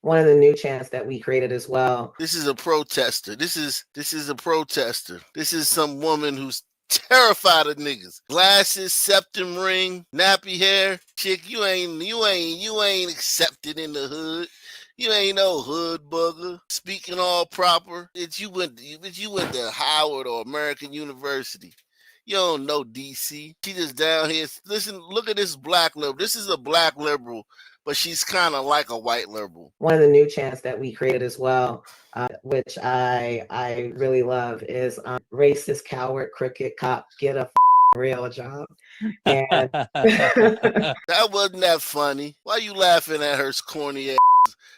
one of the new chants that we created as well. This is a protester. This is a protester. This is some woman who's terrified of niggas. Glasses, septum ring, nappy hair. Chick, you ain't accepted in the hood. You ain't no hood bugger. Speaking all proper. Bitch, you went to Howard or American University. You don't know DC. She just down here. Listen, look at this black liberal. This is a black liberal, but she's kind of like a white liberal. One of the new chants that we created as well, which I really love, is racist, coward, crooked cop, get a real job. And That wasn't that funny. Why you laughing at her corny ass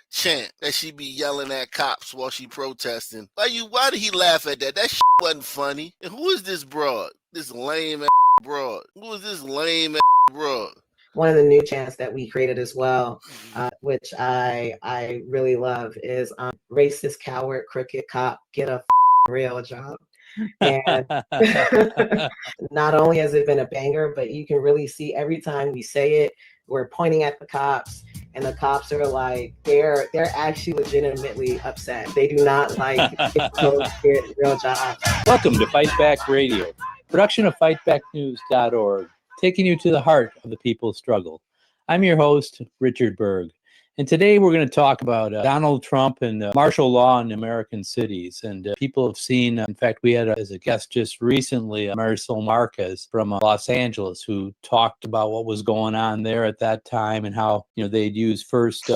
chant that she be yelling at cops while she protesting? Why did he laugh at that? That shit wasn't funny. And who is this broad? This lame ass broad. Who is this lame ass broad? one of the new chants that we created as well, which I really love, is racist, coward, crooked cop, get a real job. And not only has it been a banger, but you can really see every time we say it, we're pointing at the cops, and the cops are like, they're actually legitimately upset. They do not like get real jobs. Welcome to Fight Back Radio, production of fightbacknews.org, taking you to the heart of the people's struggle. I'm your host, Richard Berg. And today we're going to talk about Donald Trump and martial law in American cities. And people have seen, in fact, we had as a guest just recently, Marisol Marquez from Los Angeles, who talked about what was going on there at that time and how, they'd use first,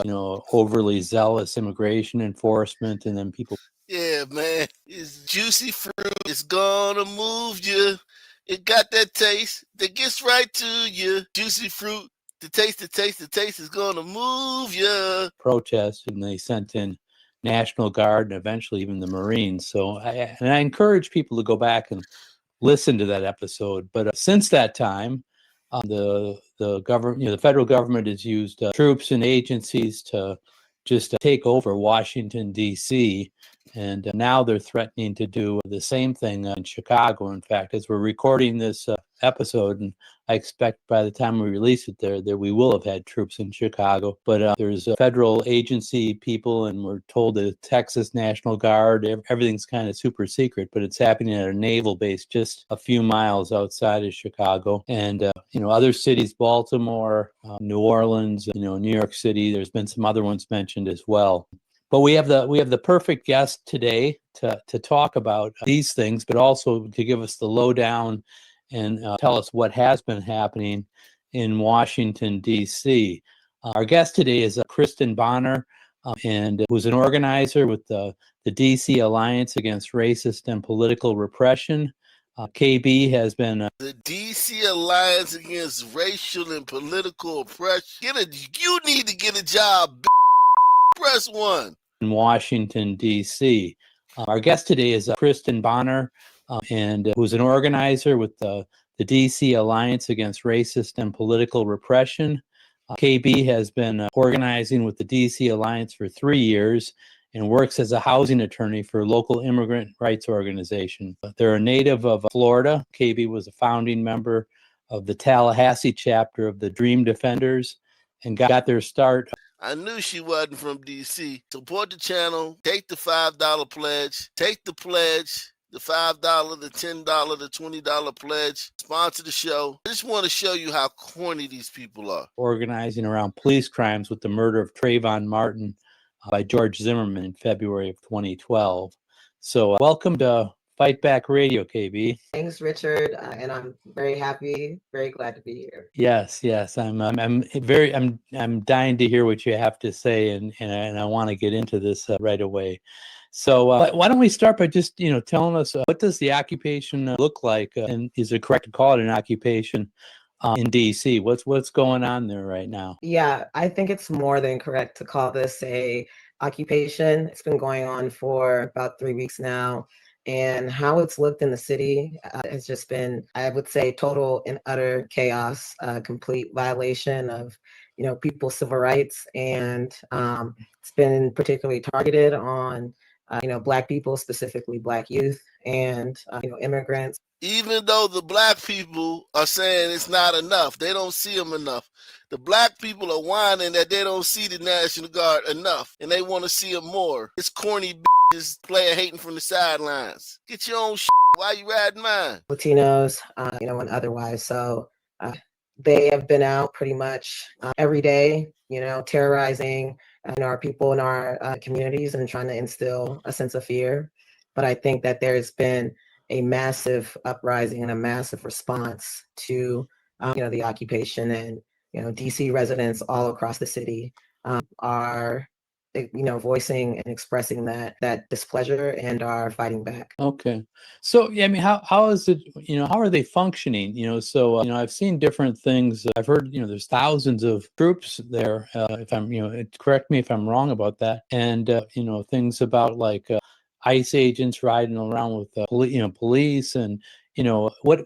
overly zealous immigration enforcement, and then people. Yeah, man, it's juicy fruit. It's gonna move you. It got that taste that gets right to you. Juicy fruit. The taste is going to move you. Protests, and they sent in National Guard and eventually even the Marines. So I encourage people to go back and listen to that episode. But since that time, the government, the federal government has used troops and agencies to just take over Washington, D.C., and now they're threatening to do the same thing in Chicago. In fact, as we're recording this episode, and I expect by the time we release it there we will have had troops in Chicago. But there's federal agency people, and we're told the Texas National Guard, everything's kind of super secret, but it's happening at a naval base just a few miles outside of Chicago. And, other cities, Baltimore, New Orleans, New York City, there's been some other ones mentioned as well. But we have the perfect guest today to talk about these things, but also to give us the lowdown and tell us what has been happening in Washington, D.C. Our guest today is Kristen Bonner, and who's an organizer with the D.C. Alliance Against Racist and Political Repression. KB has been the D.C. Alliance Against Racial and Political Oppression. You need to get a job. Press 1. In Washington, D.C. Our guest today is Kristen Bonner, and who's an organizer with the D.C. Alliance Against Racist and Political Repression. KB has been organizing with the D.C. Alliance for 3 years and works as a housing attorney for a local immigrant rights organization. They're a native of Florida. KB was a founding member of the Tallahassee chapter of the Dream Defenders and got their start. I knew she wasn't from D.C. Support the channel. Take the $5 pledge. Take the pledge. The $5, the $10, the $20 pledge. Sponsor the show. I just want to show you how corny these people are. Organizing around police crimes with the murder of Trayvon Martin by George Zimmerman in February of 2012. So welcome to Fight Back Radio, KB. Thanks, Richard, and I'm very happy, very glad to be here. Yes, I'm dying to hear what you have to say, and I want to get into this right away. So why don't we start by just telling us what does the occupation look like, and is it correct to call it an occupation in DC? What's going on there right now? Yeah, I think it's more than correct to call this a occupation. It's been going on for about 3 weeks now. And how it's looked in the city has just been, I would say, total and utter chaos, complete violation of, people's civil rights. And it's been particularly targeted on Black people, specifically Black youth, and immigrants. Even though the black people are saying it's not enough, they don't see them enough. The black people are whining that they don't see the National Guard enough, and they want to see them more. It's corny bitches player hating from the sidelines. Get your own shit. Why you riding mine? Latinos, and otherwise. So they have been out pretty much every day, terrorizing our people in our communities and trying to instill a sense of fear. But I think that there's been a massive uprising and a massive response to, the occupation, and DC residents all across the city are, voicing and expressing that displeasure and are fighting back. Okay. So, yeah, I mean, how is it, how are they functioning? So, I've seen different things. I've heard, there's thousands of troops there. If I'm, correct me if I'm wrong about that. And, things about like ICE agents riding around with, police and, what,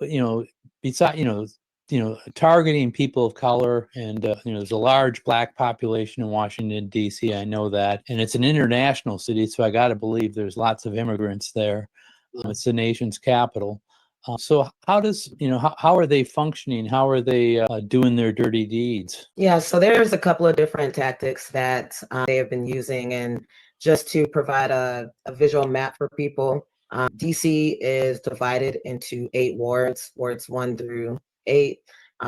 besides, targeting people of color, and there's a large Black population in Washington D.C. I know that, and it's an international city, so I got to believe there's lots of immigrants there. It's the nation's capital. So how does how are they functioning? How are they doing their dirty deeds? Yeah, so there's a couple of different tactics that they have been using, and just to provide a visual map for people, DC is divided into 8 wards, wards 1 through 8.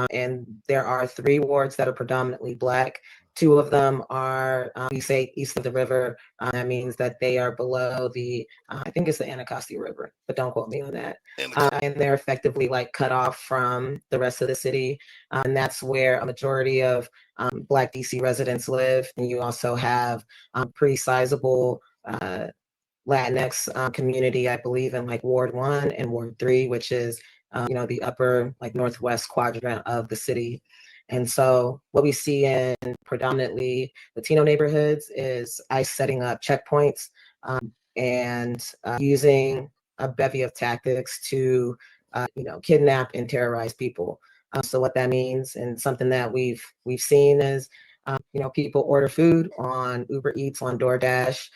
And there are 3 wards that are predominantly Black. 2 of them are, we say, east of the river. That means that they are below the, I think it's the Anacostia River, but don't quote me on that. And they're effectively like cut off from the rest of the city. And that's where a majority of Black DC residents live. And you also have pretty sizable Latinx community, I believe, in like Ward 1 and Ward 3, which is the upper like northwest quadrant of the city. And so what we see in predominantly Latino neighborhoods is ICE setting up checkpoints and using a bevy of tactics to kidnap and terrorize people. So what that means, and something that we've seen, is people order food on Uber Eats, on DoorDash,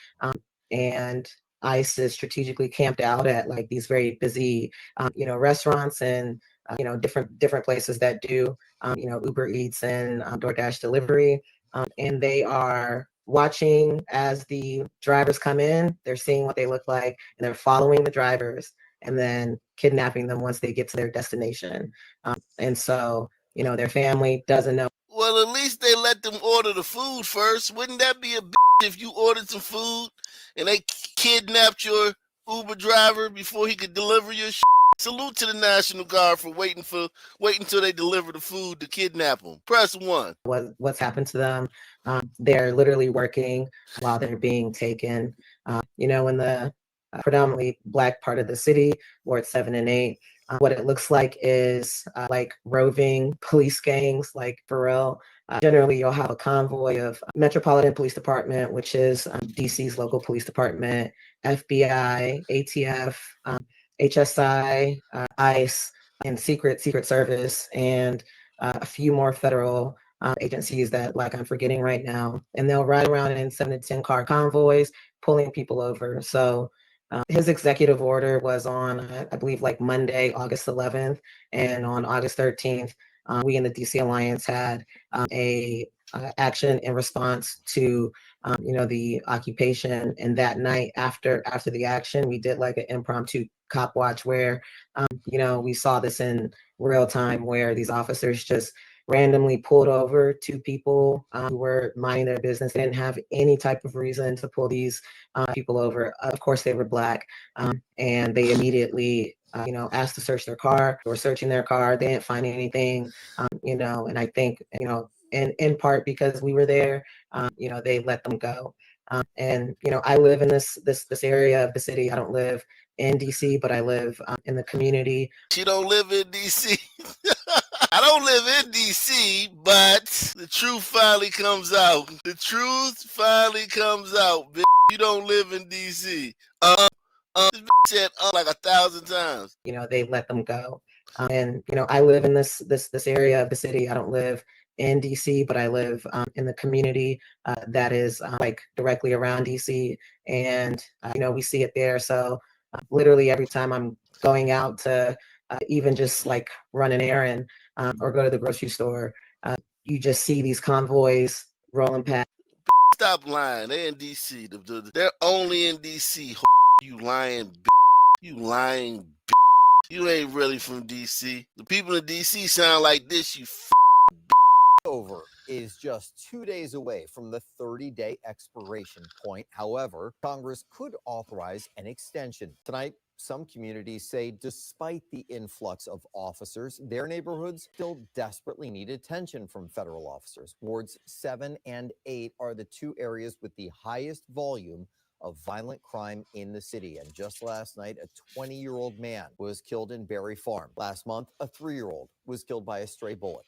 and ICE is strategically camped out at like these very busy, restaurants and different places that do Uber Eats and DoorDash delivery, and they are watching as the drivers come in. They're seeing what they look like, and they're following the drivers, and then kidnapping them once they get to their destination. And so their family doesn't know. Well, at least they let them order the food first. Wouldn't that be a bitch if you ordered some food and they kidnapped your Uber driver before he could deliver your shit? Salute to the National Guard for waiting till they deliver the food to kidnap them. Press 1. What's happened to them? They're literally working while they're being taken. In the predominantly Black part of the city, Ward 7 and 8, what it looks like is like roving police gangs, like for real. Generally, you'll have a convoy of Metropolitan Police Department, which is DC's local police department, FBI, ATF, HSI, ICE, and Secret Service, and a few more federal agencies that like I'm forgetting right now. And they'll ride around in 7 to 10 car convoys, pulling people over. So his executive order was on, I believe, like Monday, August 11th, and on August 13th, we in the DC Alliance had a action in response to the occupation. And that night after the action, we did like an impromptu cop watch where we saw this in real time, where these officers just randomly pulled over 2 people who were minding their business. They didn't have any type of reason to pull these people over. Of course, they were Black, and they immediately asked to search their car. They were searching their car. They didn't find anything, and I think in part because we were there, they let them go. And I live in this area of the city. I don't live in DC, but I live in the community. She don't live in DC. I don't live in DC, but the truth finally comes out. The truth finally comes out, bitch. You don't live in DC. This bitch said like 1,000 times. They let them go. And I live in this area of the city. I don't live in DC, but I live in the community that is like directly around DC, and we see it there. So literally every time I'm going out to even just like run an errand or go to the grocery store, you just see these convoys rolling past. Stop lying. They're in DC. They're only in DC. You lying. You lying. You ain't really from DC. The people in DC sound like this. You. Over is just 2 days away from the 30-day expiration point. However, Congress could authorize an extension. Tonight, some communities say despite the influx of officers, their neighborhoods still desperately need attention from federal officers. Wards 7 and 8 are the two areas with the highest volume of violent crime in the city. And just last night, a 20-year-old man was killed in Berry Farm. Last month, a 3-year-old was killed by a stray bullet.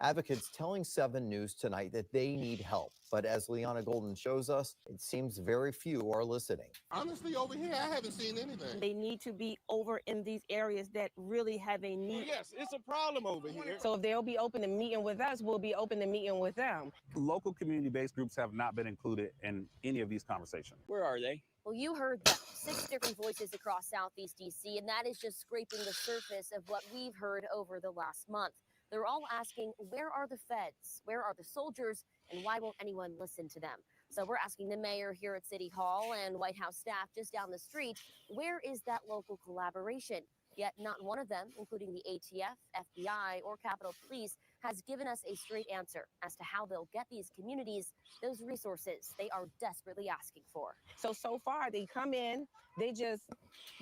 Advocates telling 7 News tonight that they need help. But as Liana Golden shows us, it seems very few are listening. Honestly, over here, I haven't seen anything. They need to be over in these areas that really have a need. Well, yes, it's a problem over here. So if they'll be open to meeting with us, we'll be open to meeting with them. Local community-based groups have not been included in any of these conversations. Where are they? Well, you heard them. 6 different voices across Southeast DC, and that is just scraping the surface of what we've heard over the last month. They're all asking, where are the feds? Where are the soldiers? And why won't anyone listen to them? So we're asking the mayor here at City Hall and White House staff just down the street, where is that local collaboration? Yet not one of them, including the ATF, FBI, or Capitol Police, has given us a straight answer as to how they'll get these communities those resources they are desperately asking for. So far, they come in, they just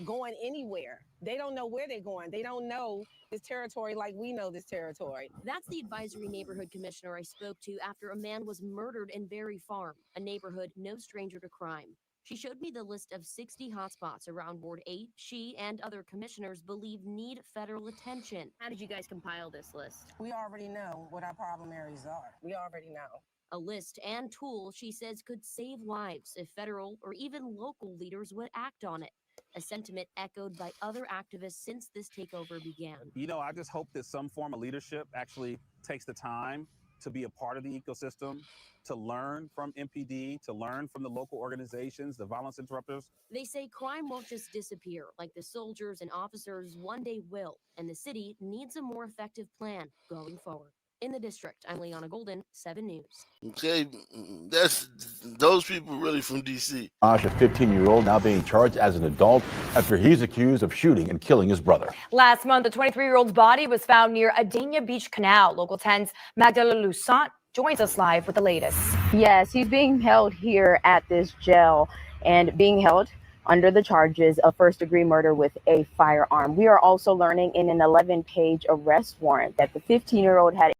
going anywhere. They don't know where they're going. They don't know this territory like we know this territory. That's the advisory neighborhood commissioner I spoke to after a man was murdered in Berry Farm, a neighborhood no stranger to crime. She showed me the list of 60 hotspots around Ward 8 she and other commissioners believe need federal attention. How did you guys compile this list? We already know what our problem areas are. We already know. A list and tool she says could save lives if federal or even local leaders would act on it. A sentiment echoed by other activists since this takeover began. You know, I just hope that some form of leadership actually takes the time to be a part of the ecosystem, to learn from MPD, to learn from the local organizations, the violence interrupters. They say crime won't just disappear, like the soldiers and officers one day will, and the city needs a more effective plan going forward. In the district, I'm Liana Golden, 7 News. Okay, that's those people really from DC. A 15-year-old now being charged as an adult after he's accused of shooting and killing his brother. Last month, the 23-year-old's body was found near Adenia Beach Canal. Local 10's Magdala Lusant joins us live with the latest. Yes, he's being held here at this jail and being held under the charges of first-degree murder with a firearm. We are also learning in an 11-page arrest warrant that the 15-year-old had